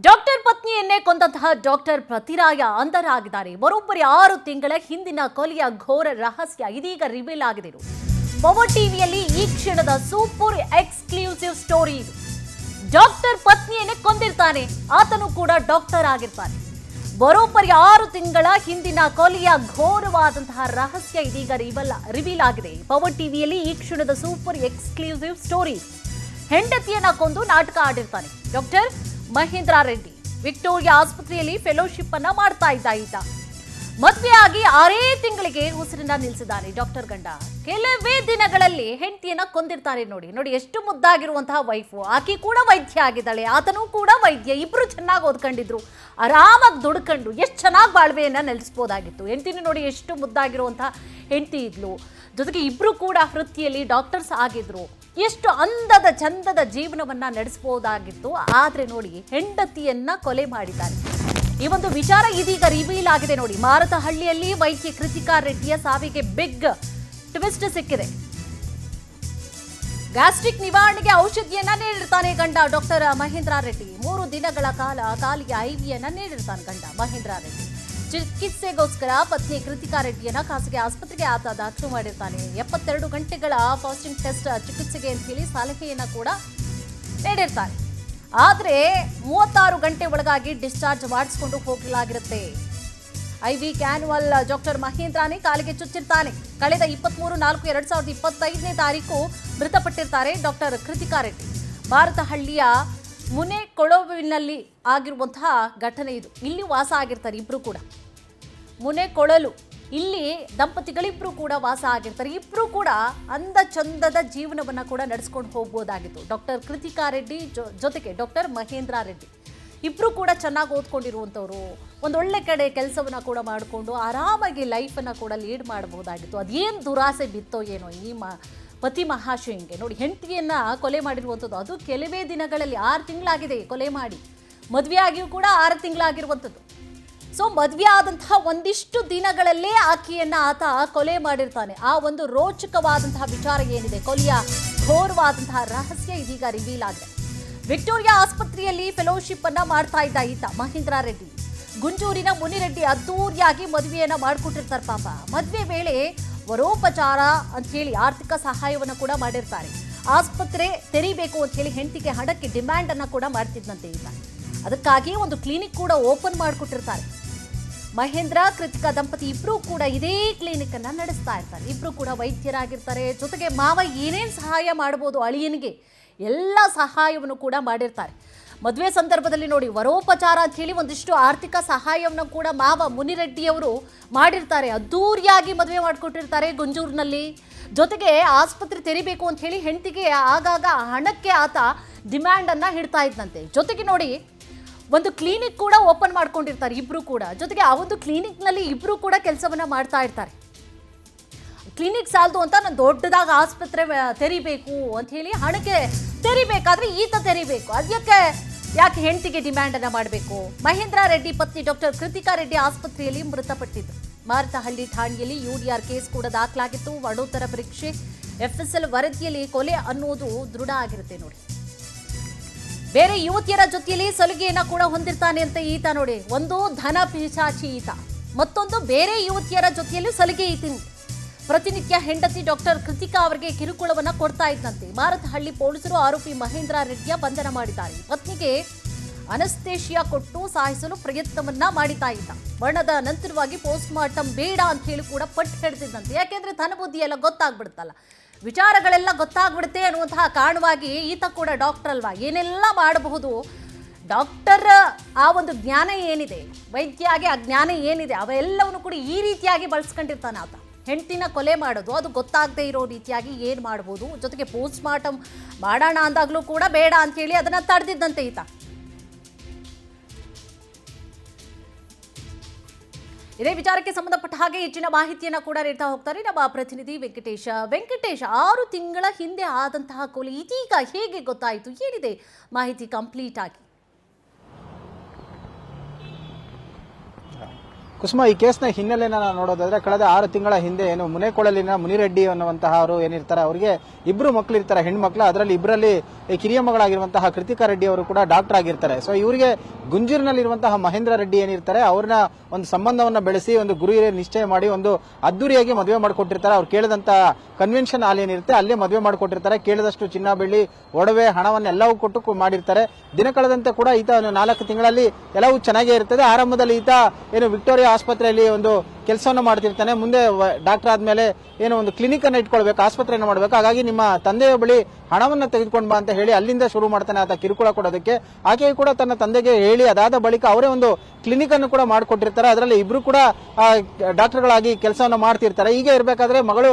Doctor ಪತ್ನಿಯನ್ನೇ ಕೊಂದಂತಹ doctor ಪ್ರತಿರಾಯ ಅಂಧರಾಗಿದ್ದಾರೆ. ಬರೋಬ್ಬರಿ 6 ತಿಂಗಳ ಹಿಂದಿನ ಕೊಲೆಯ ಘೋರ ರಹಸ್ಯ ಇದೀಗ ರಿವೀಲ್ ಆಗಿದೆ. ಪವರ್ ಟಿವಿಯಲ್ಲಿ ಈ ಕ್ಷಣದ ಸೂಪರ್ ಎಕ್ಸ್ಕ್ಲೂಸಿವ್ ಸ್ಟೋರಿ ಇದು. ಡಾಕ್ಟರ್ ಪತ್ನಿಯನ್ನೇ ಕೊಂದಿರ್ತಾನೆ, ಆತನು ಕೂಡ ಡಾಕ್ಟರ್ ಆಗಿರ್ತಾನೆ. ಬರೋಬ್ಬರಿ 6 ತಿಂಗಳ ಹಿಂದಿನ ಕೊಲೆಯ ಘೋರವಾದಂತಹ ರಹಸ್ಯ ಇದೀಗ ರಿವೀಲ್ ಆಗಿದೆ. ಪವರ್ ಟಿವಿಯಲ್ಲಿ ಈ ಕ್ಷಣದ ಸೂಪರ್ ಎಕ್ಸ್ಕ್ಲೂಸಿವ್ ಸ್ಟೋರಿ. ಹೆಂಡತಿಯನ್ನ ಕೊಂದು ನಾಟಕ ಆಡಿರ್ತಾನೆ ಡಾಕ್ಟರ್ ಮಹೇಂದ್ರ ರೆಡ್ಡಿ. ವಿಕ್ಟೋರಿಯಾ ಆಸ್ಪತ್ರೆಯಲ್ಲಿ ಫೆಲೋಶಿಪ್ ಅನ್ನ ಮಾಡ್ತಾ ಇದ್ದ ಈತ. ಮದುವೆಯಾಗಿ 6 ತಿಂಗಳಿಗೆ ಉಸಿರನ್ನ ನಿಲ್ಲಿಸಿದ್ದಾನೆ ಡಾಕ್ಟರ್ ಗಂಡ. ಕೆಲವೇ ದಿನಗಳಲ್ಲಿ ಹೆಂಡತಿಯನ್ನ ಕೊಂದಿರ್ತಾರೆ. ನೋಡಿ ಎಷ್ಟು ಮುದ್ದಾಗಿರುವಂತಹ ವೈಫು. ಆಕೆ ಕೂಡ ವೈದ್ಯ ಆಗಿದ್ದಾಳೆ, ಆತನೂ ಕೂಡ ವೈದ್ಯ. ಇಬ್ರು ಚೆನ್ನಾಗಿ ಓದ್ಕೊಂಡಿದ್ರು, ಆರಾಮಾಗಿ ದುಡ್ಕೊಂಡು ಎಷ್ಟು ಚೆನ್ನಾಗಿ ಬಾಳ್ವೆಯನ್ನ ನೆಲೆಸ್ಬೋದಾಗಿತ್ತು. ಹೆಂಡತಿನ ನೋಡಿ ಎಷ್ಟು ಮುದ್ದಾಗಿರುವಂತಹ ಹೆಂಡತಿ ಇದ್ಲು. ಜೊತೆಗೆ ಇಬ್ರು ಕೂಡ ವೃತ್ತಿಯಲ್ಲಿ ಡಾಕ್ಟರ್ಸ್ ಆಗಿದ್ರು. ಎಷ್ಟು ಅಂದದ ಚಂದದ ಜೀವನವನ್ನ ನಡೆಸಬಹುದಾಗಿತ್ತು. ಆದ್ರೆ ನೋಡಿ, ಹೆಂಡತಿಯನ್ನ ಕೊಲೆ ಮಾಡಿದ್ದಾರೆ. ಈ ಒಂದು ವಿಚಾರ ಇದೀಗ ರಿವೀಲ್ ಆಗಿದೆ. ನೋಡಿ, ಮಾರತಹಳ್ಳಿಯಲ್ಲಿ ವೈದ್ಯ ಕೃತಿಕಾ ರೆಡ್ಡಿಯ ಸಾವಿಗೆ ಬಿಗ್ ಟ್ವಿಸ್ಟ್ ಸಿಕ್ಕಿದೆ. ಗ್ಯಾಸ್ಟ್ರಿಕ್ ನಿವಾರಣೆಗೆ ಔಷಧಿಯನ್ನ ನೀಡಿರ್ತಾನೆ ಗಂಡ ಡಾಕ್ಟರ್ ಮಹೇಂದ್ರ ರೆಡ್ಡಿ. 3 ದಿನಗಳ ಕಾಲ ಕಾಲಿಗೆ ಐವಿಯನ್ನ ನೀಡಿರ್ತಾನೆ ಗಂಡ ಮಹೇಂದ್ರ ರೆಡ್ಡಿ. ಚಿಕಿತ್ಸೆಗೋಸ್ಕರ ಪತ್ನಿ ಕೃತಿಕಾ ರೆಡ್ಡಿಯನ್ನ ಖಾಸಗಿ ಆಸ್ಪತ್ರೆಗೆ ಆತ ದಾಖಲು ಮಾಡಿರ್ತಾನೆ. 72 ಗಂಟೆಗಳ ಫಾಸ್ಟಿಂಗ್ ಟೆಸ್ಟ್ ಚಿಕಿತ್ಸೆಗೆ ಅಂತ ಹೇಳಿ ಸಲಹೆಯನ್ನ ಕೂಡ ನೀಡಿರ್ತಾರೆ. ಆದ್ರೆ 36 ಗಂಟೆ ಒಳಗಾಗಿ ಡಿಸ್ಚಾರ್ಜ್ ಮಾಡಿಸ್ಕೊಂಡು ಹೋಗಲಾಗಿರುತ್ತೆ. ಐವಿ ಕ್ಯಾನ್ವಲ್ ಡಾಕ್ಟರ್ ಮಹೇಂದ್ರನೇ ಕಾಲಿಗೆ ಚುಚ್ಚಿರ್ತಾನೆ. ಕಳೆದ 23/4/2025ನೇ ತಾರೀಕು ಮೃತಪಟ್ಟಿರ್ತಾರೆ ಡಾಕ್ಟರ್ ಕೃತಿಕಾ ರೆಡ್ಡಿ. ಭಾರತಹಳ್ಳಿಯ ಮುನೆಕೊಳವಿನಲ್ಲಿ ಆಗಿರುವಂತಹ ಘಟನೆ ಇದು. ಇಲ್ಲಿ ವಾಸ ಆಗಿರ್ತಾರೆ ಇಬ್ರು ಕೂಡ. ಮುನೆಕೊಳಲು ಇಲ್ಲಿ ದಂಪತಿಗಳಿಬ್ರು ಕೂಡ ವಾಸ ಆಗಿರ್ತಾರೆ. ಇಬ್ರು ಕೂಡ ಅಂದ ಚಂದದ ಜೀವನವನ್ನ ಕೂಡ ನಡೆಸ್ಕೊಂಡು ಹೋಗ್ಬೋದಾಗಿತ್ತು. ಡಾಕ್ಟರ್ ಕೃತಿಕಾ ರೆಡ್ಡಿ ಜೊತೆಗೆ ಡಾಕ್ಟರ್ ಮಹೇಂದ್ರ ರೆಡ್ಡಿ ಇಬ್ರು ಕೂಡ ಚೆನ್ನಾಗಿ ಓದ್ಕೊಂಡಿರುವಂಥವ್ರು. ಒಂದೊಳ್ಳೆ ಕಡೆ ಕೆಲಸವನ್ನ ಕೂಡ ಮಾಡಿಕೊಂಡು ಆರಾಮಾಗಿ ಲೈಫನ್ನ ಕೂಡ ಲೀಡ್ ಮಾಡಬಹುದಾಗಿತ್ತು. ಅದೇನು ದುರಾಸೆ ಬಿತ್ತೋ ಏನೋ ಈ ಪತಿ ಮಹಾಶಯಂಗೆ. ನೋಡಿ, ಹೆಂಡತಿಯನ್ನ ಕೊಲೆ ಮಾಡಿರುವಂಥದ್ದು, ಅದು ಕೆಲವೇ ದಿನಗಳಲ್ಲಿ. 6 ತಿಂಗಳಾಗಿದೆ ಕೊಲೆ ಮಾಡಿ. ಮದುವೆ ಆಗಿಯೂ ಕೂಡ 6 ತಿಂಗಳಾಗಿರುವಂಥದ್ದು. ಸೊ ಮದುವೆ ಆದಂತಹ ಒಂದಿಷ್ಟು ದಿನಗಳಲ್ಲೇ ಆಕೆಯನ್ನ ಆತ ಕೊಲೆ ಮಾಡಿರ್ತಾನೆ. ಆ ಒಂದು ರೋಚಕವಾದಂತಹ ವಿಚಾರ ಏನಿದೆ, ಕೊಲೆಯ ಘೋರವಾದಂತಹ ರಹಸ್ಯ ಇದೀಗ ರಿವೀಲ್ ಆಗಿದೆ. ವಿಕ್ಟೋರಿಯಾ ಆಸ್ಪತ್ರೆಯಲ್ಲಿ ಫೆಲೋಶಿಪ್ ಅನ್ನ ಮಾಡ್ತಾ ಇದ್ದ ಈತ ಮಹೇಂದ್ರ ರೆಡ್ಡಿ. ಗುಂಜೂರಿನ ಮುನಿರೆಡ್ಡಿ ಅದ್ದೂರಿಯಾಗಿ ಮದುವೆಯನ್ನ ಮಾಡಿಕೊಟ್ಟಿರ್ತಾರೆ ಪಾಪ. ಮದುವೆ ವೇಳೆ ವರೋಪಚಾರ ಅಂತ ಹೇಳಿ ಆರ್ಥಿಕ ಸಹಾಯವನ್ನು ಕೂಡ ಮಾಡಿರ್ತಾರೆ. ಆಸ್ಪತ್ರೆ ತೆರೀಬೇಕು ಅಂತ ಹೇಳಿ ಹೆಂಡತಿಗೆ ಹಣಕ್ಕೆ ಡಿಮ್ಯಾಂಡ್ ಅನ್ನ ಕೂಡ ಮಾಡ್ತಿದ್ದಂತೆ ಈತ. ಅದಕ್ಕಾಗಿ ಒಂದು ಕ್ಲಿನಿಕ್ ಕೂಡ ಓಪನ್ ಮಾಡಿಕೊಟ್ಟಿರ್ತಾರೆ. ಮಹೇಂದ್ರ ಕೃತಿಕಾ ದಂಪತಿ ಇಬ್ರು ಕೂಡ ಇದೇ ಕ್ಲಿನಿಕ್ ಅನ್ನ ನಡೆಸ್ತಾ ಇರ್ತಾರೆ. ಇಬ್ರು ಕೂಡ ವೈದ್ಯರಾಗಿರ್ತಾರೆ. ಜೊತೆಗೆ ಮಾವ ಏನೇನು ಸಹಾಯ ಮಾಡಬಹುದು ಅಳಿಯನಿಗೆ ಎಲ್ಲ ಸಹಾಯವನ್ನು ಕೂಡ ಮಾಡಿರ್ತಾರೆ. ಮದುವೆ ಸಂದರ್ಭದಲ್ಲಿ ನೋಡಿ, ವರೋಪಚಾರ ಅಂತ ಹೇಳಿ ಒಂದಿಷ್ಟು ಆರ್ಥಿಕ ಸಹಾಯವನ್ನು ಕೂಡ ಮಾವ ಮುನಿರೆಡ್ಡಿಯವರು ಮಾಡಿರ್ತಾರೆ. ಅದ್ದೂರಿಯಾಗಿ ಮದುವೆ ಮಾಡಿಕೊಟ್ಟಿರ್ತಾರೆ ಗುಂಜೂರಿನಲ್ಲಿ. ಜೊತೆಗೆ ಆಸ್ಪತ್ರೆ ತೆರಿಬೇಕು ಅಂತ ಹೇಳಿ ಹೆಂಡತಿಗೆ ಆಗಾಗ ಹಣಕ್ಕೆ ಆತ ಡಿಮ್ಯಾಂಡ್ ಅನ್ನ ಹಿಡ್ತಾ ಇದ್ದಂತೆ. ಜೊತೆಗೆ ನೋಡಿ, ಒಂದು ಕ್ಲಿನಿಕ್ ಕೂಡ ಓಪನ್ ಮಾಡ್ಕೊಂಡಿರ್ತಾರೆ ಇಬ್ರು ಕೂಡ. ಜೊತೆಗೆ ಆ ಒಂದು ಕ್ಲಿನಿಕ್ನಲ್ಲಿ ಇಬ್ರು ಕೂಡ ಕೆಲಸವನ್ನ ಮಾಡ್ತಾ ಇರ್ತಾರೆ. ಕ್ಲಿನಿಕ್ ಸಾಲದು ಅಂತ ನಾನು ದೊಡ್ಡದಾಗಿ ಆಸ್ಪತ್ರೆ ತೆರಿಬೇಕು ಅಂತ ಹೇಳಿ ಹಣಕ್ಕೆ ತೆರಿಬೇಕಾದ್ರೆ ಈತ ತೆರಿಬೇಕು. ಯಾಕೆ ಹೆಂಡತಿಗೆ ಡಿಮ್ಯಾಂಡ್ ಅನ್ನ ಮಾಡಬೇಕು? ಮಹೇಂದ್ರ ರೆಡ್ಡಿ ಪತ್ನಿ ಡಾಕ್ಟರ್ ಕೃತಿಕಾ ರೆಡ್ಡಿ ಆಸ್ಪತ್ರೆಯಲ್ಲಿ ಮೃತಪಟ್ಟಿದ್ರು. ಮಾರತಹಳ್ಳಿ ಠಾಣೆಯಲ್ಲಿ UDR ಕೇಸ್ ಕೂಡ ದಾಖಲಾಗಿತ್ತು. ಮರಣೋತ್ತರ ಪರೀಕ್ಷೆ FSL ವರದಿಯಲ್ಲಿ ಕೊಲೆ ಅನ್ನೋದು ದೃಢ ಆಗಿರುತ್ತೆ. ನೋಡಿ, ಬೇರೆ ಯುವತಿಯರ ಜೊತೆಯಲ್ಲಿ ಸಲುಗೆಯನ್ನ ಕೂಡ ಹೊಂದಿರ್ತಾನೆ ಅಂತ ಈತ. ನೋಡಿ, ಒಂದು ಧನ ಪಿಶಾಚಿ ಈತ, ಮತ್ತೊಂದು ಬೇರೆ ಯುವತಿಯರ ಜೊತೆಯಲ್ಲಿ ಸಲುಗೆ ಈತನಿಗೆ. ಪ್ರತಿನಿತ್ಯ ಹೆಂಡತಿ ಡಾಕ್ಟರ್ ಕೃತಿಕಾ ಅವರಿಗೆ ಕಿರುಕುಳವನ್ನ ಕೊಡ್ತಾ ಇದ್ದಂತೆ. ಮಾರತಹಳ್ಳಿ ಪೊಲೀಸರು ಆರೋಪಿ ಮಹೇಂದ್ರ ರೆಡ್ಡಿಯ ಬಂಧನ ಮಾಡಿದ್ದಾರೆ. ಪತ್ನಿಗೆ ಅನಸ್ತೇಶಿಯಾ ಕೊಟ್ಟು ಸಾಯಿಸಲು ಪ್ರಯತ್ನವನ್ನ ಮಾಡಿತಾ ಇದ್ದ. ಮರಣದ ನಂತರವಾಗಿ ಪೋಸ್ಟ್ ಮಾರ್ಟಮ್ ಬೇಡ ಅಂತ ಹೇಳಿ ಕೂಡ ಪಟ್ಟು ಹಿಡಿದಿದ್ದಂತೆ. ಯಾಕೆಂದ್ರೆ ತನ್ನ ಬುದ್ಧಿ ಎಲ್ಲ ಗೊತ್ತಾಗ್ಬಿಡುತ್ತಲ್ಲ, ವಿಚಾರಗಳೆಲ್ಲ ಗೊತ್ತಾಗ್ಬಿಡುತ್ತೆ ಅನ್ನುವಂತಹ ಕಾರಣವಾಗಿ ಈತ ಕೂಡ ಡಾಕ್ಟರ್ ಅಲ್ವಾ, ಏನೆಲ್ಲ ಮಾಡಬಹುದು. ಡಾಕ್ಟರ್ ಆ ಒಂದು ಜ್ಞಾನ ಏನಿದೆ, ವೈದ್ಯಾಗಿ ಆ ಜ್ಞಾನ ಏನಿದೆ, ಅವೆಲ್ಲವನ್ನು ಕೂಡ ಈ ರೀತಿಯಾಗಿ ಬಳಸ್ಕೊಂಡಿರ್ತಾನೆ ಆತ. ಹೆಂಡತಿನ ಕೊಲೆ ಮಾಡೋದು, ಅದು ಗೊತ್ತಾಗದೇ ಇರೋ ರೀತಿಯಾಗಿ ಏನು ಮಾಡ್ಬೋದು. ಜೊತೆಗೆ ಪೋಸ್ಟ್ ಮಾರ್ಟಮ್ ಮಾಡೋಣ ಅಂದಾಗಲೂ ಕೂಡ ಬೇಡ ಅಂತೇಳಿ ಅದನ್ನು ತಡೆದಿದ್ದಂತೆ ಈತ. ಇದೇ ವಿಚಾರಕ್ಕೆ ಸಂಬಂಧಪಟ್ಟ ಹಾಗೆ ಹೆಚ್ಚಿನ ಮಾಹಿತಿಯನ್ನು ಕೂಡ ನೀಡ್ತಾ ಹೋಗ್ತಾರೆ ನಮ್ಮ ಪ್ರತಿನಿಧಿ ವೆಂಕಟೇಶ. 6 ತಿಂಗಳ ಹಿಂದೆ ಆದಂತಹ ಕೊಲೆ ಇದೀಗ ಹೇಗೆ ಗೊತ್ತಾಯಿತು? ಏನಿದೆ ಮಾಹಿತಿ ಕಂಪ್ಲೀಟ್ ಆಗಿ? ಕುಸುಮ, ಈ ಕೇಸ್ನ ಹಿನ್ನೆಲೆನ ನೋಡೋದಾದ್ರೆ ಕಳೆದ 6 ತಿಂಗಳ ಹಿಂದೆ ಏನು ಮುನೆಕೊಳಲಿನ ಮುನಿರೆಡ್ಡಿ ಅನ್ನುವಂತಹ ಅವರು ಏನಿರ್ತಾರೆ, ಅವರಿಗೆ 2 ಮಕ್ಕಳು ಇರ್ತಾರೆ, ಹೆಣ್ಮಕ್ಳು. ಅದರಲ್ಲಿ 2 ಈ ಕಿರಿಯ ಮಗಳಾಗಿರುವಂತಹ ಕೃತಿಕಾ ರೆಡ್ಡಿ ಅವರು ಕೂಡ ಡಾಕ್ಟರ್ ಆಗಿರ್ತಾರೆ. ಸೊ ಇವರಿಗೆ ಗುಂಜೂರಿನಲ್ಲಿರುವಂತಹ ಮಹೇಂದ್ರ ರೆಡ್ಡಿ ಏನಿರ್ತಾರೆ ಅವ್ರನ್ನ ಒಂದು ಸಂಬಂಧವನ್ನ ಬೆಳೆಸಿ ಒಂದು ಗುರು ಹಿರಿಯ ನಿಶ್ಚಯ ಮಾಡಿ ಒಂದು ಅದ್ದೂರಿಯಾಗಿ ಮದುವೆ ಮಾಡಿಕೊಟ್ಟಿರ್ತಾರೆ. ಅವ್ರು ಕೇಳಿದಂತ ಕನ್ವೆನ್ಷನ್ ಹಾಲ್ ಏನಿರುತ್ತೆ ಅಲ್ಲೇ ಮದುವೆ ಮಾಡಿಕೊಟ್ಟಿರ್ತಾರೆ. ಕೇಳಿದಷ್ಟು ಚಿನ್ನ ಬೆಳ್ಳಿ ಒಡವೆ ಹಣವನ್ನೆಲ್ಲವೂ ಕೊಟ್ಟು ಮಾಡಿರ್ತಾರೆ. ದಿನ ಕಳೆದಂತೆ ಕೂಡ ಈತ 4 ತಿಂಗಳಲ್ಲಿ ಎಲ್ಲವೂ ಚೆನ್ನಾಗೇ ಇರ್ತದೆ. ಆರಂಭದಲ್ಲಿ ಈತ ಏನು ವಿಕ್ಟೋರಿಯಾ ಆಸ್ಪತ್ರೆಯಲ್ಲಿ ಒಂದು ಕೆಲಸವನ್ನು ಮಾಡ್ತಿರ್ತಾನೆ. ಮುಂದೆ ಡಾಕ್ಟರ್ ಆದ್ಮೇಲೆ ಏನೋ ಒಂದು ಕ್ಲಿನಿಕ್ ಅನ್ನು ಇಟ್ಕೊಳ್ಬೇಕು, ಆಸ್ಪತ್ರೆಯನ್ನು ಮಾಡಬೇಕು. ಹಾಗಾಗಿ ನಿಮ್ಮ ತಂದೆಯ ಬಳಿ ಹಣವನ್ನ ತೆಗೆದುಕೊಂಡು ಬಾ ಅಂತ ಹೇಳಿ ಅಲ್ಲಿಂದ ಶುರು ಮಾಡ್ತಾನೆ ಆತ ಕಿರುಕುಳ ಕೊಡೋದಕ್ಕೆ. ಆಕೆಯು ಕೂಡ ತನ್ನ ತಂದೆಗೆ ಹೇಳಿ ಅದಾದ ಬಳಿಕ ಅವರೇ ಒಂದು ಕ್ಲಿನಿಕ್ ಅನ್ನು ಕೂಡ ಮಾಡಿಕೊಟ್ಟಿರ್ತಾರೆ. ಅದರಲ್ಲಿ ಇಬ್ರು ಕೂಡ ಡಾಕ್ಟರ್ಗಳಾಗಿ ಕೆಲಸವನ್ನು ಮಾಡ್ತಿರ್ತಾರೆ. ಹೀಗೆ ಇರಬೇಕಾದ್ರೆ ಮಗಳು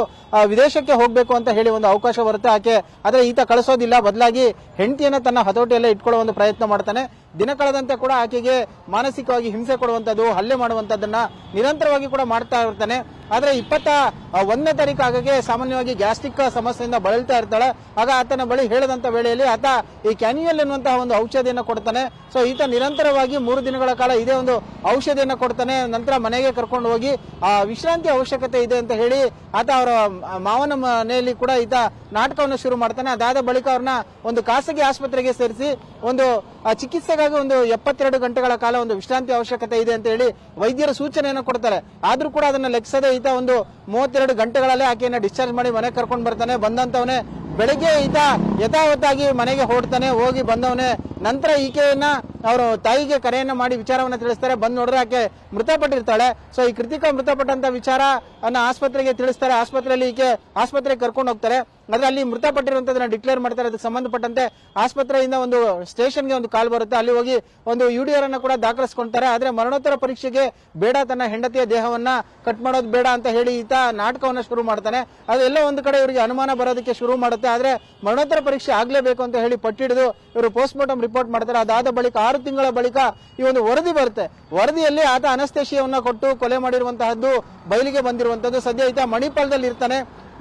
ವಿದೇಶಕ್ಕೆ ಹೋಗಬೇಕು ಅಂತ ಹೇಳಿ ಒಂದು ಅವಕಾಶ ಬರುತ್ತೆ ಆಕೆ. ಆದ್ರೆ ಈತ ಕಳಿಸೋದಿಲ್ಲ, ಬದಲಾಗಿ ಹೆಂಡತಿಯನ್ನ ತನ್ನ ಹತೋಟಿಯಲ್ಲೇ ಇಟ್ಕೊಳ್ಳೋ ಒಂದು ಪ್ರಯತ್ನ ಮಾಡ್ತಾನೆ. ದಿನ ಕಳೆದಂತೆ ಕೂಡ ಆಕೆಗೆ ಮಾನಸಿಕವಾಗಿ ಹಿಂಸೆ ಕೊಡುವಂತದ್ದು, ಹಲ್ಲೆ ಮಾಡುವಂತದ್ದನ್ನ ನಿರಂತರವಾಗಿ ಕೂಡ ಮಾಡ್ತಾ ಇರ್ತಾನೆ. ಆದ್ರೆ 21ನೇ ತಾರೀಕು ಆಗಾಗೆ ಸಾಮಾನ್ಯವಾಗಿ ಗ್ಯಾಸ್ಟ್ರಿಕ್ ಸಮಸ್ಯೆಯಿಂದ ಬಳಲ್ತಾ ಇರ್ತಾಳೆ. ಆಗ ಆತನ ಬಳಿ ಹೇಳದಂತ ವೇಳೆಯಲ್ಲಿ ಆತ ಈ ಕ್ಯಾನ್ಯುಯಲ್ ಎನ್ನುವಂತಹ ಒಂದು ಔಷಧಿಯನ್ನು ಕೊಡ್ತಾನೆ. ಸೊ ಈತ ನಿರಂತರವಾಗಿ 3 ದಿನಗಳ ಕಾಲ ಇದೇ ಒಂದು ಔಷಧಿಯನ್ನು ಕೊಡ್ತಾನೆ. ನಂತರ ಮನೆಗೆ ಕರ್ಕೊಂಡು ಹೋಗಿ ವಿಶ್ರಾಂತಿ ಅವಶ್ಯಕತೆ ಇದೆ ಅಂತ ಹೇಳಿ ಆತ ಅವರ ಮಾವನ ಮನೆಯಲ್ಲಿ ಕೂಡ ಈತ ನಾಟಕವನ್ನು ಶುರು ಮಾಡ್ತಾನೆ. ಅದಾದ ಬಳಿಕ ಅವ್ರನ್ನ ಒಂದು ಖಾಸಗಿ ಆಸ್ಪತ್ರೆಗೆ ಸೇರಿಸಿ ಒಂದು ಚಿಕಿತ್ಸೆಗಾಗಿ ಒಂದು 72 ಗಂಟೆಗಳ ಕಾಲ ಒಂದು ವಿಶ್ರಾಂತಿ ಅವಶ್ಯಕತೆ ಇದೆ ಅಂತ ಹೇಳಿ ವೈದ್ಯರ ಸೂಚನೆಯನ್ನು ಕೊಡ್ತಾರೆ. ಆದ್ರೂ ಕೂಡ ಅದನ್ನ ಲೆಕ್ಕಿಸದೆ ಈತ ಒಂದು 32 ಗಂಟೆಗಳಲ್ಲೇ ಆಕೆಯನ್ನ ಡಿಸ್ಚಾರ್ಜ್ ಮಾಡಿ ಮನೆಗೆ ಕರ್ಕೊಂಡು ಬರ್ತಾನೆ. ಬಂದಂತವನೇ ಬೆಳಗ್ಗೆ ಈತ ಯಥಾವತ್ತಾಗಿ ಮನೆಗೆ ಹೊರಡ್ತಾನೆ. ಹೋಗಿ ಬಂದವನೇ ನಂತರ ಈಕೆಯನ್ನ ಅವರು ತಾಯಿಗೆ ಕರೆಯನ್ನ ಮಾಡಿ ವಿಚಾರವನ್ನ ತಿಳಿಸ್ತಾರೆ. ಬಂದ್ ನೋಡ್ರೆ ಆಕೆ ಮೃತಪಟ್ಟಿರ್ತಾಳೆ. ಸೊ ಈ ಕೃತಿಕಾ ಮೃತಪಟ್ಟಂತ ವಿಚಾರ ಆಸ್ಪತ್ರೆಗೆ ತಿಳಿಸ್ತಾರೆ. ಆಸ್ಪತ್ರೆಯಲ್ಲಿ ಈಕೆ ಆಸ್ಪತ್ರೆಗೆ ಕರ್ಕೊಂಡು ಹೋಗ್ತಾರೆ. ಆದ್ರೆ ಅಲ್ಲಿ ಮೃತಪಟ್ಟಿರುವಂತದನ್ನ ಡಿಕ್ಲೇರ್ ಮಾಡ್ತಾರೆ. ಅದಕ್ಕೆ ಸಂಬಂಧಪಟ್ಟಂತೆ ಆಸ್ಪತ್ರೆಯಿಂದ ಒಂದು ಸ್ಟೇಷನ್ಗೆ ಒಂದು ಕಾಲ್ ಬರುತ್ತೆ. ಅಲ್ಲಿ ಹೋಗಿ ಒಂದು ಯುಡಿಆರ್ ಅನ್ನ ಕೂಡ ದಾಖಲಿಸಿಕೊಂತಾರೆ. ಆದ್ರೆ ಮರಣೋತ್ತರ ಪರೀಕ್ಷೆಗೆ ಬೇಡ, ತನ್ನ ಹೆಂಡತಿಯ ದೇಹವನ್ನ ಕಟ್ ಮಾಡೋದು ಬೇಡ ಅಂತ ಹೇಳಿ ಈತ ನಾಟಕವನ್ನ ಶುರು ಮಾಡ್ತಾನೆ. ಅದೆಲ್ಲ ಒಂದು ಕಡೆ ಇವರಿಗೆ ಅನುಮಾನ ಬರೋದಕ್ಕೆ ಶುರು ಮಾಡುತ್ತೆ. ಆದ್ರೆ ಮರಣೋತ್ತರ ಪರೀಕ್ಷೆ ಆಗ್ಲೇಬೇಕು ಅಂತ ಹೇಳಿ ಪಟ್ಟಿಡಿದು ಇವರು ಪೋಸ್ಟ್ ಮಾರ್ಟಮ್ ರಿಪೋರ್ಟ್ ಮಾಡ್ತಾರೆ. ಅದಾದ ಬಳಿಕ 6 ತಿಂಗಳ ಬಳಿಕ ಈ ಒಂದು ವರದಿ ಬರುತ್ತೆ. ವರದಿಯಲ್ಲಿ ಆತ ಅನಸ್ತೇಶಿಯವನ್ನ ಕೊಟ್ಟು ಕೊಲೆ ಮಾಡಿರುವಂತಹದ್ದು ಬಯಲಿಗೆ ಬಂದಿರುವಂತದ್ದು. ಸದ್ಯ ಈತ ಮಣಿಪಾಲದಲ್ಲಿ ಇರ್ತಾನೆ.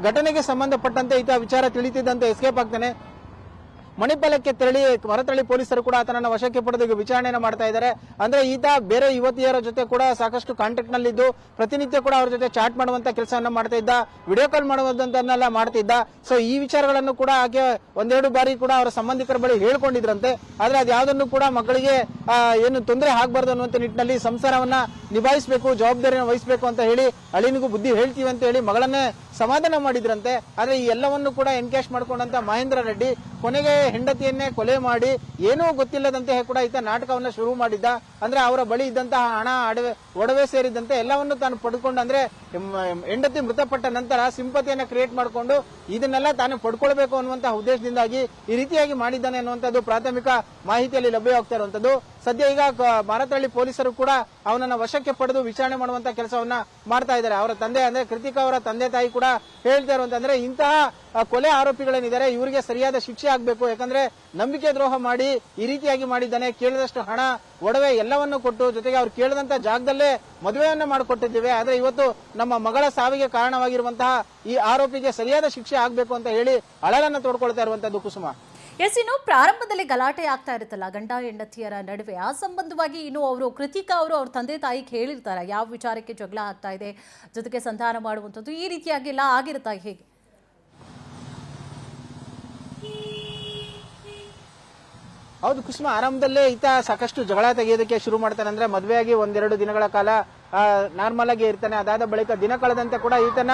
ಘಟನೆಗೆ ಸಂಬಂಧಪಟ್ಟಂತೆ ಈತ ವಿಚಾರ ತಿಳಿತಿದ್ದಂತೆ ಎಸ್ಕೇಪ್ ಆಗ್ತಾನೆ. ಮಣಿಪಾಲಕ್ಕೆ ತೆರಳಿ ಮರತಳ್ಳಿ ಪೊಲೀಸರು ಕೂಡ ಆತನನ್ನ ವಶಕ್ಕೆ ಪಡೆದು ವಿಚಾರಣೆಯನ್ನು ಮಾಡ್ತಾ ಇದ್ದಾರೆ. ಅಂದ್ರೆ ಈತ ಬೇರೆ ಯುವತಿಯರ ಜೊತೆ ಕೂಡ ಸಾಕಷ್ಟು ಕಾಂಟ್ಯಾಕ್ಟ್ ನಲ್ಲಿದ್ದು ಪ್ರತಿನಿತ್ಯ ಕೂಡ ಅವ್ರ ಜೊತೆ ಚಾಟ್ ಮಾಡುವಂತ ಕೆಲಸವನ್ನ ಮಾಡ್ತಾ ಇದ್ದ, ವಿಡಿಯೋ ಕಾಲ್ ಮಾಡುವಂತನ್ನೆಲ್ಲ ಮಾಡ್ತಿದ್ದ. ಸೊ ಈ ವಿಚಾರಗಳನ್ನು ಕೂಡ ಆಕೆ 1-2 ಬಾರಿ ಕೂಡ ಅವರ ಸಂಬಂಧಿಕರ ಬಳಿ ಹೇಳ್ಕೊಂಡಿದ್ರಂತೆ. ಆದ್ರೆ ಅದ್ಯಾವುದನ್ನು ಕೂಡ ಮಕ್ಕಳಿಗೆ ಏನು ತೊಂದರೆ ಆಗ್ಬಾರ್ದು ಅನ್ನುವಂತ ನಿಟ್ಟಿನಲ್ಲಿ ಸಂಸಾರವನ್ನ ನಿಭಾಯಿಸಬೇಕು, ಜವಾಬ್ದಾರಿಯನ್ನು ವಹಿಸಬೇಕು ಅಂತ ಹೇಳಿ ಅಳಿನಿಗೂ ಬುದ್ಧಿ ಹೇಳ್ತೀವಿ ಅಂತ ಹೇಳಿ ಮಗಳನ್ನೇ ಸಮಾಧಾನ ಮಾಡಿದ್ರಂತೆ. ಆದ್ರೆ ಈ ಎಲ್ಲವನ್ನು ಕೂಡ ಎನ್ಕ್ಯಾಶ್ ಮಾಡ್ಕೊಂಡಂತ ಮಹೇಂದ್ರ ರೆಡ್ಡಿ ಕೊನೆಗೆ ಹೆಂಡತಿಯನ್ನೇ ಕೊಲೆ ಮಾಡಿ ಏನೂ ಗೊತ್ತಿಲ್ಲದಂತೆ ಕೂಡ ಈತ ನಾಟಕವನ್ನ ಶುರು ಮಾಡಿದ್ದ. ಅಂದ್ರೆ ಅವರ ಬಳಿ ಇದ್ದಂತಹ ಹಣ, ಒಡವೆ ಸೇರಿದಂತೆ ಎಲ್ಲವನ್ನು ತಾನು ಪಡ್ಕೊಂಡು, ಅಂದ್ರೆ ಹೆಂಡತಿ ಮೃತಪಟ್ಟ ನಂತರ ಸಿಂಪತಿಯನ್ನ ಕ್ರಿಯೇಟ್ ಮಾಡಿಕೊಂಡು ಇದನ್ನೆಲ್ಲ ತಾನು ಪಡ್ಕೊಳ್ಬೇಕು ಅನ್ನುವಂತಹ ಉದ್ದೇಶದಿಂದಾಗಿ ಈ ರೀತಿಯಾಗಿ ಮಾಡಿದ್ದಾನೆ ಅನ್ನುವಂಥದ್ದು ಪ್ರಾಥಮಿಕ ಮಾಹಿತಿಯಲ್ಲಿ ಲಭ್ಯವಾಗ್ತಾ ಇರುವಂತದ್ದು. ಸದ್ಯ ಈಗ ಮಾರತಹಳ್ಳಿ ಪೊಲೀಸರು ಕೂಡ ಅವನನ್ನ ವಶಕ್ಕೆ ಪಡೆದು ವಿಚಾರಣೆ ಮಾಡುವಂತ ಕೆಲಸವನ್ನ ಮಾಡ್ತಾ ಇದ್ದಾರೆ. ಅವರ ತಂದೆ ಅಂದ್ರೆ ಕೃತಿಕಾ ಅವರ ತಂದೆ ತಾಯಿ ಕೂಡ ಹೇಳ್ತಾ ಇರುವಂತಂದ್ರೆ ಇಂತಹ ಕೊಲೆ ಆರೋಪಿಗಳೇನಿದ್ದಾರೆ ಇವರಿಗೆ ಸರಿಯಾದ ಶಿಕ್ಷೆ ಆಗ್ಬೇಕು. ಯಾಕಂದ್ರೆ ನಂಬಿಕೆ ದ್ರೋಹ ಮಾಡಿ ಈ ರೀತಿಯಾಗಿ ಮಾಡಿದ್ದಾನೆ. ಕೇಳಿದಷ್ಟು ಹಣ, ಒಡವೆ ಎಲ್ಲವನ್ನು ಕೊಟ್ಟು ಜೊತೆಗೆ ಅವ್ರು ಕೇಳಿದಂತ ಜಾಗದಲ್ಲೇ ಮದುವೆಯನ್ನ ಮಾಡಿಕೊಟ್ಟಿದ್ದೇವೆ. ಆದ್ರೆ ಇವತ್ತು ನಮ್ಮ ಮಗಳ ಸಾವಿಗೆ ಕಾರಣವಾಗಿರುವಂತಹ ಈ ಆರೋಪಿಗೆ ಸರಿಯಾದ ಶಿಕ್ಷೆ ಆಗ್ಬೇಕು ಅಂತ ಹೇಳಿ ಅಳಲನ್ನ ತೋಡ್ಕೊಳ್ತಾ ಇರುವಂತದ್ದು ಕುಸುಮ. ಎಸ್, ಇನ್ನು ಪ್ರಾರಂಭದಲ್ಲಿ ಗಲಾಟೆ ಆಗ್ತಾ ಇರುತ್ತಲ್ಲ ಗಂಡ ಹೆಂಡತಿಯರ ನಡುವೆ, ಆ ಸಂಬಂಧವಾಗಿ ಇನ್ನು ಅವರು ಕೃತಿಕಾ ಅವರು ಅವ್ರ ತಂದೆ ತಾಯಿಗೆ ಹೇಳಿರ್ತಾರೆ ಯಾವ ವಿಚಾರಕ್ಕೆ ಜಗಳ ಆಗ್ತಾ ಇದೆ, ಜೊತೆಗೆ ಸಂಧಾನ ಮಾಡುವಂಥದ್ದು ಈ ರೀತಿಯಾಗೆಲ್ಲ ಆಗಿರುತ್ತಾ ಹೇಗೆ? ಹೌದು ಕುಸುಮ, ಆರಂಭದಲ್ಲೇ ಈತ ಸಾಕಷ್ಟು ಜಗಳ ತೆಗೆಯೋದಕ್ಕೆ ಶುರು ಮಾಡ್ತಾನೆ. ಅಂದ್ರೆ ಮದುವೆಯಾಗಿ 1-2 ದಿನಗಳ ಕಾಲ ನಾರ್ಮಲ್ ಆಗಿ ಇರ್ತಾನೆ. ಅದಾದ ಬಳಿಕ ದಿನ ಕಳೆದಂತೆ ಕೂಡ ಈತನ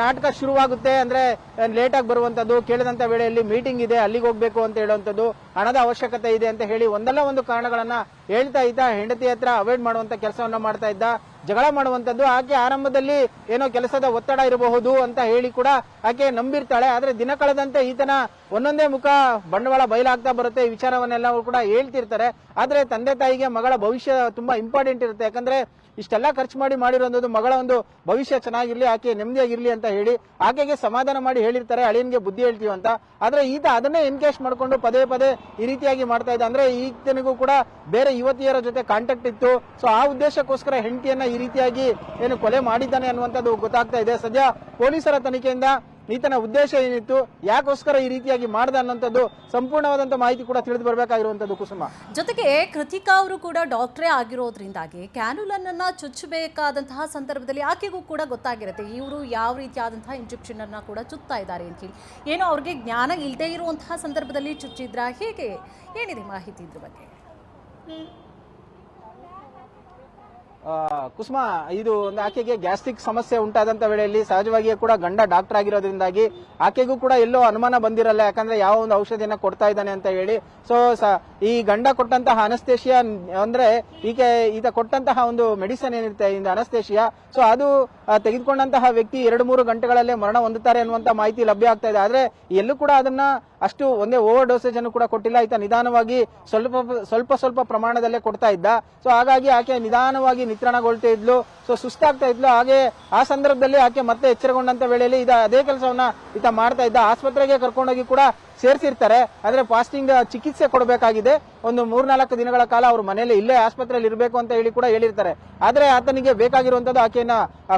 ನಾಟಕ ಶುರುವಾಗುತ್ತೆ. ಅಂದ್ರೆ ಲೇಟ್ ಆಗಿ ಬರುವಂತದ್ದು, ಕೇಳಿದಂತ ವೇಳೆಯಲ್ಲಿ ಮೀಟಿಂಗ್ ಇದೆ ಅಲ್ಲಿಗೆ ಹೋಗ್ಬೇಕು ಅಂತ ಹೇಳುವಂತದ್ದು, ಹಣದ ಅವಶ್ಯಕತೆ ಇದೆ ಅಂತ ಹೇಳಿ ಒಂದಲ್ಲ ಒಂದು ಕಾರಣಗಳನ್ನ ಹೇಳ್ತಾ ಈತ ಹೆಂಡತಿ ಹತ್ರ ಅವಾಯ್ಡ್ ಮಾಡುವಂತ ಕೆಲಸವನ್ನ ಮಾಡ್ತಾ ಇದ್ದ, ಜಗಳ ಮಾಡುವಂತದ್ದು. ಆಕೆ ಆರಂಭದಲ್ಲಿ ಏನೋ ಕೆಲಸದ ಒತ್ತಡ ಇರಬಹುದು ಅಂತ ಹೇಳಿ ಕೂಡ ಆಕೆ ನಂಬಿರ್ತಾಳೆ. ಆದ್ರೆ ದಿನ ಕಳೆದಂತೆ ಈತನ ಒಂದೊಂದೇ ಮುಖ ಬಂಡವಾಳ ಬಯಲಾಗ್ತಾ ಬರುತ್ತೆ. ಈ ವಿಚಾರವನ್ನೆಲ್ಲ ಕೂಡ ಹೇಳ್ತಿರ್ತಾರೆ. ಆದ್ರೆ ತಂದೆ ತಾಯಿಗೆ ಮಗಳ ಭವಿಷ್ಯ ತುಂಬಾ ಇಂಪಾರ್ಟೆಂಟ್ ಇರುತ್ತೆ. ಯಾಕಂದ್ರೆ ಇಷ್ಟೆಲ್ಲ ಖರ್ಚು ಮಾಡಿರೋದು ಮಗಳ ಒಂದು ಭವಿಷ್ಯ ಚೆನ್ನಾಗಿರ್ಲಿ, ಆಕೆ ನೆಮ್ಮದಿಯಾಗಿರ್ಲಿ ಅಂತ ಹೇಳಿ ಆಕೆಗೆ ಸಮಾಧಾನ ಮಾಡಿ ಹೇಳಿರ್ತಾರೆ, ಅಳಿಯನ್ಗೆ ಬುದ್ಧಿ ಹೇಳ್ತೀವಿ ಅಂತ. ಆದ್ರೆ ಈತ ಅದನ್ನೇ ಎನ್ಕೇಶ್ ಮಾಡ್ಕೊಂಡು ಪದೇ ಪದೇ ಈ ರೀತಿಯಾಗಿ ಮಾಡ್ತಾ ಇದ್ದ. ಅಂದ್ರೆ ಈತನಿಗೂ ಕೂಡ ಬೇರೆ ಯುವತಿಯರ ಜೊತೆ ಕಾಂಟ್ಯಾಕ್ಟ್ ಇತ್ತು. ಸೊ ಆ ಉದ್ದೇಶಕ್ಕೋಸ್ಕರ ಹೆಂಡತಿಯನ್ನ ಈ ರೀತಿಯಾಗಿ ಏನು ಕೊಲೆ ಮಾಡಿದ್ದಾನೆ ಅನ್ನುವಂಥದ್ದು ಗೊತ್ತಾಗ್ತಾ ಇದೆ. ಸದ್ಯ ಪೊಲೀಸರ ತನಿಖೆಯಿಂದ ಈತನ ಉದ್ದೇಶ ಏನಿತ್ತು, ಯಾಕೋಸ್ಕರ ಈ ರೀತಿಯಾಗಿ ಮಾಡ್ದ ಅನ್ನೋಂಥದ್ದು ಸಂಪೂರ್ಣವಾದಂತಹ ಮಾಹಿತಿ ಕೂಡ ತಿಳಿದು ಬರಬೇಕಾಗಿರುವಂತದ್ದು ಕುಸುಮ. ಜೊತೆಗೆ ಕೃತಿಕಾ ಅವರು ಕೂಡ ಡಾಕ್ಟ್ರೇ ಆಗಿರೋದ್ರಿಂದಾಗಿ ಕ್ಯಾನುಲನ್ ಅನ್ನ ಚುಚ್ಚಬೇಕಾದಂತಹ ಸಂದರ್ಭದಲ್ಲಿ ಆಕೆಗೂ ಕೂಡ ಗೊತ್ತಾಗಿರುತ್ತೆ ಇವರು ಯಾವ ರೀತಿಯಾದಂತಹ ಇಂಜೆಕ್ಷನ್ ಅನ್ನ ಕೂಡ ಚುತ್ತಾ ಇದ್ದಾರೆ ಅಂತ ಹೇಳಿ. ಏನೋ ಅವ್ರಿಗೆ ಜ್ಞಾನ ಇಲ್ಲದೆ ಇರುವಂತಹ ಸಂದರ್ಭದಲ್ಲಿ ಚುಚ್ಚಿದ್ರ, ಹೇಗೆ ಏನಿದೆ ಮಾಹಿತಿ ಇದ್ರ ಬಗ್ಗೆ? ಕುಸುಮ, ಇದು ಒಂದು ಆಕೆಗೆ ಗ್ಯಾಸ್ಟ್ರಿಕ್ ಸಮಸ್ಯೆ ಉಂಟಾದಂತ ವೇಳೆಯಲ್ಲಿ ಸಹಜವಾಗಿಯೇ ಕೂಡ ಗಂಡ ಡಾಕ್ಟರ್ ಆಗಿರೋದ್ರಿಂದಾಗಿ ಆಕೆಗೂ ಕೂಡ ಎಲ್ಲೋ ಅನುಮಾನ ಬಂದಿರಲ್ಲ, ಯಾಕಂದ್ರೆ ಯಾವ ಒಂದು ಔಷಧಿಯನ್ನ ಕೊಡ್ತಾ ಇದ್ದಾನೆ ಅಂತ ಹೇಳಿ. ಸೊ ಈ ಗಂಡ ಕೊಟ್ಟಂತಹ ಅನಸ್ತೇಶಿಯಾ ಅಂದ್ರೆ ಈತ ಕೊಟ್ಟಂತಹ ಒಂದು ಮೆಡಿಸಿನ್ ಏನಿರುತ್ತೆ ಇಂದ ಅನಸ್ತೇಶಿಯಾ, ಸೊ ಅದು ತೆಗೆದುಕೊಂಡಂತಹ ವ್ಯಕ್ತಿ 2-3 ಗಂಟೆಗಳಲ್ಲೇ ಮರಣ ಹೊಂದುತ್ತಾರೆ ಅನ್ನುವಂತ ಮಾಹಿತಿ ಲಭ್ಯ ಆಗ್ತಾ ಇದೆ. ಆದ್ರೆ ಎಲ್ಲೂ ಕೂಡ ಅದನ್ನ ಅಷ್ಟು ಒಂದೇ ಓವರ್ ಡೋಸೇಜ್ ಅನ್ನು ಕೂಡ ಕೊಟ್ಟಿಲ್ಲ. ಈತ ನಿಧಾನವಾಗಿ ಸ್ವಲ್ಪ ಪ್ರಮಾಣದಲ್ಲೇ ಕೊಡ್ತಾ ಇದ್ದ. ಸೊ ಹಾಗಾಗಿ ಆಕೆ ನಿಧಾನವಾಗಿ ನಿತ್ರಾಣಗೊಳ್ತಾ ಇದ್ಲು, ಸೊ ಸುಸ್ತಾಗ್ತಾ ಇದ್ಲು. ಹಾಗೆ ಆ ಸಂದರ್ಭದಲ್ಲಿ ಆಕೆ ಮತ್ತೆ ಎಚ್ಚರಗೊಂಡಂತ ವೇಳೆಯಲ್ಲಿ ಅದೇ ಕೆಲಸವನ್ನ ಈತ ಮಾಡ್ತಾ ಇದ್ದ. ಆಸ್ಪತ್ರೆಗೆ ಕರ್ಕೊಂಡೋಗಿ ಕೂಡ ಸೇರಿಸಿರ್ತಾರೆ. ಆದ್ರೆ ಫಾಸ್ಟಿಂಗ್ ಚಿಕಿತ್ಸೆ ಕೊಡಬೇಕಾಗಿದೆ, ಒಂದು 3-4 ದಿನಗಳ ಕಾಲ ಅವ್ರ ಮನೆಯಲ್ಲಿ ಇಲ್ಲೇ ಆಸ್ಪತ್ರೆಯಲ್ಲಿ ಇರಬೇಕು ಅಂತ ಹೇಳಿ ಕೂಡ ಹೇಳಿರ್ತಾರೆ. ಆದ್ರೆ ಆತನಿಗೆ ಬೇಕಾಗಿರುವಂತದ್ದು ಆಕೆಯನ್ನ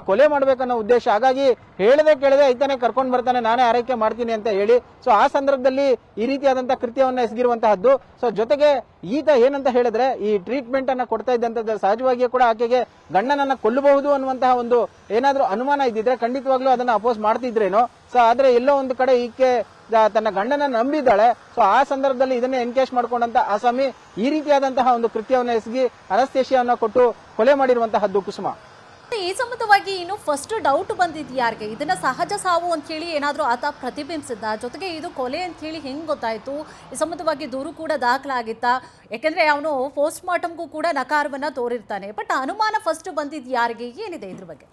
ಕೊಲೆ ಮಾಡ್ಬೇಕನ್ನೋ ಉದ್ದೇಶ. ಹಾಗಾಗಿ ಕೇಳದೆ ಈತನೇ ಕರ್ಕೊಂಡ್ ಬರ್ತಾನೆ, ನಾನೇ ಆರೈಕೆ ಮಾಡ್ತೀನಿ ಅಂತ ಹೇಳಿ. ಸೊ ಆ ಸಂದರ್ಭದಲ್ಲಿ ಈ ರೀತಿಯಾದಂತಹ ಕೃತ್ಯವನ್ನ ಎಸಗಿರುವಂತಹದ್ದು. ಸೊ ಜೊತೆಗೆ ಈತ ಏನಂತ ಹೇಳಿದ್ರೆ ಈ ಟ್ರೀಟ್ಮೆಂಟ್ ಅನ್ನ ಕೊಡ್ತಾ ಇದ್ದಂತದ್ದು ಸಹಜವಾಗಿಯೂ ಕೂಡ ಆಕೆಗೆ ಗಂಡನನ್ನ ಕೊಲ್ಲಬಹುದು ಅನ್ನುವಂತಹ ಒಂದು ಏನಾದ್ರೂ ಅನುಮಾನ ಇದ್ದಿದ್ರೆ ಖಂಡಿತವಾಗ್ಲೂ ಅದನ್ನ ಅಪೋಸ್ ಮಾಡ್ತಿದ್ರೇನೋ. ಸೊ ಆದ್ರೆ ಎಲ್ಲೋ ಒಂದು ಕಡೆ ಈಕೆ ತನ್ನ ಗಂಡನ ನಂಬಿದ್ದಾಳೆ. ಸೊ ಆ ಸಂದರ್ಭದಲ್ಲಿ ಇದನ್ನೇ ಎನ್ಕೇಶ್ ಮಾಡ್ಕೊಂಡಂತ ಆಸಾಮಿ ಈ ರೀತಿಯಾದಂತಹ ಒಂದು ಕೃತ್ಯವನ್ನು ಎಸಗಿ ಅನಸ್ತೇಶಿಯಾವನ್ನ ಕೊಟ್ಟು ಕೊಲೆ ಮಾಡಿರುವಂತಹದ್ದು ಕುಸುಮ. ಈ ಸಂಬಂಧವಾಗಿ ಇನ್ನು ಫಸ್ಟ್ ಡೌಟ್ ಬಂದಿದ್ದು ಯಾರಿಗೆ? ಇದನ್ನ ಸಹಜ ಸಾವು ಅಂತ ಹೇಳಿ ಏನಾದ್ರೂ ಆತ ಪ್ರತಿಬಿಂಬಿಸಿದ್ದ? ಜೊತೆಗೆ ಇದು ಕೊಲೆ ಅಂತ ಹೇಳಿ ಹೆಂಗ್ ಗೊತ್ತಾಯ್ತು? ಈ ಸಂಬಂಧವಾಗಿ ದೂರು ಕೂಡ ದಾಖಲಾಗಿತ್ತಾ? ಯಾಕಂದ್ರೆ ಅವನು ಪೋಸ್ಟ್ ಮಾರ್ಟಮ್ಗೂ ಕೂಡ ನಕಾರವನ್ನ ತೋರಿರ್ತಾನೆ. ಬಟ್ ಅನುಮಾನ ಫಸ್ಟ್ ಬಂದಿದ್ದು ಯಾರಿಗೆ? ಏನಿದೆ ಇದ್ರ ಬಗ್ಗೆ?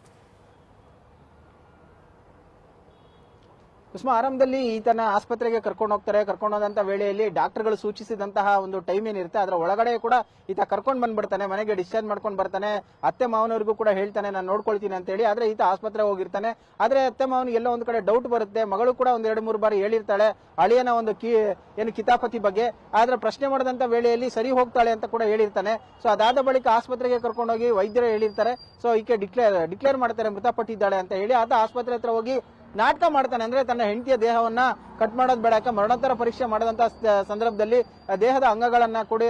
ಕುಸುಮ, ಆರಂಭದಲ್ಲಿ ಈತನ ಆಸ್ಪತ್ರೆಗೆ ಕರ್ಕೊಂಡು ಹೋಗ್ತಾರೆ. ಕರ್ಕೊಂಡು ಹೋದಂತ ವೇಳೆಯಲ್ಲಿ ಡಾಕ್ಟರ್ಗಳು ಸೂಚಿಸಿದಂತಹ ಒಂದು ಟೈಮ್ ಏನಿರುತ್ತೆ ಅದರ ಒಳಗಡೆ ಕೂಡ ಈತ ಕರ್ಕೊಂಡು ಬಂದ್ಬಿಡ್ತಾನೆ, ಮನೆಗೆ ಡಿಸ್ಚಾರ್ಜ್ ಮಾಡ್ಕೊಂಡು ಬರ್ತಾನೆ. ಅತ್ತೆ ಮಾವನವ್ರಿಗೂ ಕೂಡ ಹೇಳ್ತಾನೆ ನಾನು ನೋಡ್ಕೊಳ್ತೀನಿ ಅಂತ ಹೇಳಿ. ಆದ್ರೆ ಈತ ಆಸ್ಪತ್ರೆಗೆ ಹೋಗಿರ್ತಾನೆ. ಆದ್ರೆ ಅತ್ತೆ ಮಾವನಿಗೆ ಎಲ್ಲೋ ಒಂದು ಕಡೆ ಡೌಟ್ ಬರುತ್ತೆ. ಮಗಳು ಕೂಡ 1-2-3 ಬಾರಿ ಹೇಳಿರ್ತಾಳೆ ಅಳಿಯನ ಒಂದು ಕಿತಾಪತಿ ಬಗ್ಗೆ. ಆದ್ರೆ ಪ್ರಶ್ನೆ ಮಾಡಿದಂತ ವೇಳೆಯಲ್ಲಿ ಸರಿ ಹೋಗ್ತಾಳೆ ಅಂತ ಕೂಡ ಹೇಳಿರ್ತಾನೆ. ಸೊ ಅದಾದ ಬಳಿಕ ಆಸ್ಪತ್ರೆಗೆ ಕರ್ಕೊಂಡೋಗಿ ವೈದ್ಯರು ಹೇಳಿರ್ತಾರೆ. ಸೊ ಈಕೆ ಡಿಕ್ಲೇರ್ ಮಾಡ್ತಾರೆ ಮೃತಪಟ್ಟಿದ್ದಾಳೆ ಅಂತ ಹೇಳಿ. ಆತ ಆಸ್ಪತ್ರೆ ಹತ್ರ ಹೋಗಿ ನಾಟಕ ಮಾಡ್ತಾನೆ. ಅಂದ್ರೆ ತನ್ನ ಹೆಂಡತಿಯ ದೇಹವನ್ನ ಕಟ್ ಮಾಡೋದು ಬೇಡ, ಮರಣೋತ್ತರ ಪರೀಕ್ಷೆ ಮಾಡದಂತ ಸಂದರ್ಭದಲ್ಲಿ ದೇಹದ ಅಂಗಗಳನ್ನ ಕೂಡ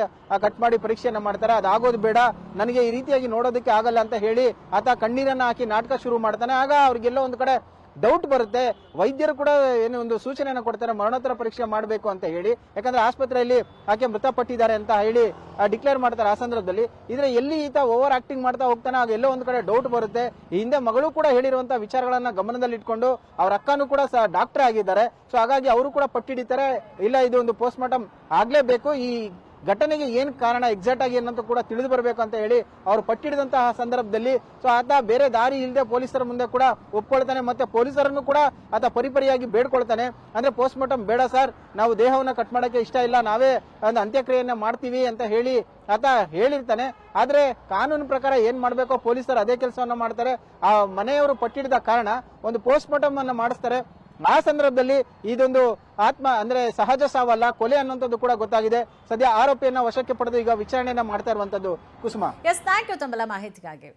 ಕಟ್ ಮಾಡಿ ಪರೀಕ್ಷೆಯನ್ನ ಮಾಡ್ತಾರೆ. ಅದಾಗೋದು ಬೇಡ, ನನಗೆ ಈ ರೀತಿಯಾಗಿ ನೋಡೋದಕ್ಕೆ ಆಗಲ್ಲ ಅಂತ ಹೇಳಿ ಆತ ಕಣ್ಣೀರನ್ನ ಹಾಕಿ ನಾಟಕ ಶುರು ಮಾಡ್ತಾನೆ. ಆಗ ಅವ್ರಿಗೆಲ್ಲ ಒಂದು ಕಡೆ ಡೌಟ್ ಬರುತ್ತೆ. ವೈದ್ಯರು ಕೂಡ ಏನು ಒಂದು ಸೂಚನೆಯನ್ನು ಕೊಡ್ತಾರೆ ಮರಣೋತ್ತರ ಪರೀಕ್ಷೆ ಮಾಡಬೇಕು ಅಂತ ಹೇಳಿ. ಯಾಕಂದ್ರೆ ಆಸ್ಪತ್ರೆಯಲ್ಲಿ ಆಕೆ ಮೃತಪಟ್ಟಿದ್ದಾರೆ ಅಂತ ಹೇಳಿ ಡಿಕ್ಲೇರ್ ಮಾಡ್ತಾರೆ. ಆ ಸಂದರ್ಭದಲ್ಲಿ ಇದ್ರೆ ಎಲ್ಲಿ ಈತ ಓವರ್ ಆಕ್ಟಿಂಗ್ ಮಾಡ್ತಾ ಹೋಗ್ತಾನೆ, ಆಗ ಎಲ್ಲೋ ಒಂದು ಕಡೆ ಡೌಟ್ ಬರುತ್ತೆ. ಈ ಹಿಂದೆ ಮಗಳು ಕೂಡ ಹೇಳಿರುವಂತಹ ವಿಚಾರಗಳನ್ನ ಗಮನದಲ್ಲಿ ಇಟ್ಕೊಂಡು ಅವ್ರ ಅಕ್ಕನೂ ಕೂಡ ಡಾಕ್ಟರ್ ಆಗಿದ್ದಾರೆ. ಸೊ ಹಾಗಾಗಿ ಅವರು ಕೂಡ ಪಟ್ಟಿಡಿತಾರೆ, ಇಲ್ಲ ಇದು ಒಂದು ಪೋಸ್ಟ್ ಮಾರ್ಟಮ್ ಆಗ್ಲೇಬೇಕು, ಈ ಘಟನೆಗೆ ಏನ್ ಕಾರಣ ಎಕ್ಸಾಕ್ಟ್ ಆಗಿ ಏನಂತ ಕೂಡ ತಿಳಿದು ಬರಬೇಕು ಅಂತ ಹೇಳಿ ಅವರು ಪಟ್ಟಿಡಿದಂತಹ ಸಂದರ್ಭದಲ್ಲಿ ಸೊ ಆತ ಬೇರೆ ದಾರಿ ಇಲ್ಲದೆ ಪೊಲೀಸರ ಮುಂದೆ ಕೂಡ ಒಪ್ಕೊಳ್ತಾನೆ. ಮತ್ತೆ ಪೊಲೀಸರನ್ನು ಕೂಡ ಆತ ಪರಿಪರಿಯಾಗಿ ಬೇಡ್ಕೊಳ್ತಾನೆ. ಅಂದ್ರೆ ಪೋಸ್ಟ್ ಮಾರ್ಟಮ್ ಬೇಡ ಸರ್, ನಾವು ದೇಹವನ್ನ ಕಟ್ ಮಾಡಕ್ಕೆ ಇಷ್ಟ ಇಲ್ಲ, ನಾವೇ ಒಂದು ಅಂತ್ಯಕ್ರಿಯೆಯನ್ನ ಮಾಡ್ತೀವಿ ಅಂತ ಹೇಳಿ ಆತ ಹೇಳಿರ್ತಾನೆ. ಆದ್ರೆ ಕಾನೂನು ಪ್ರಕಾರ ಏನ್ ಮಾಡ್ಬೇಕೋ ಪೊಲೀಸರು ಅದೇ ಕೆಲಸವನ್ನ ಮಾಡ್ತಾರೆ. ಆ ಮನೆಯವರು ಪಟ್ಟಿಡಿದ ಕಾರಣ ಒಂದು ಪೋಸ್ಟ್ ಮಾರ್ಟಮ್ ಅನ್ನ ಮಾಡಿಸ್ತಾರೆ. ಆ ಸಂದರ್ಭದಲ್ಲಿ ಇದೊಂದು ಅಂದ್ರೆ ಸಹಜ ಸಾವಲ್ಲ, ಕೊಲೆ ಅನ್ನುವಂಥದ್ದು ಕೂಡ ಗೊತ್ತಾಗಿದೆ. ಸದ್ಯ ಆರೋಪಿಯನ್ನ ವಶಕ್ಕೆ ಪಡೆದು ಈಗ ವಿಚಾರಣೆಯನ್ನ ಮಾಡ್ತಾ ಇರುವಂತದ್ದು ಕುಸುಮ. ಎಸ್, ಥ್ಯಾಂಕ್ ಯು ತಮ್ಮೆಲ್ಲ ಮಾಹಿತಿಗಾಗಿ.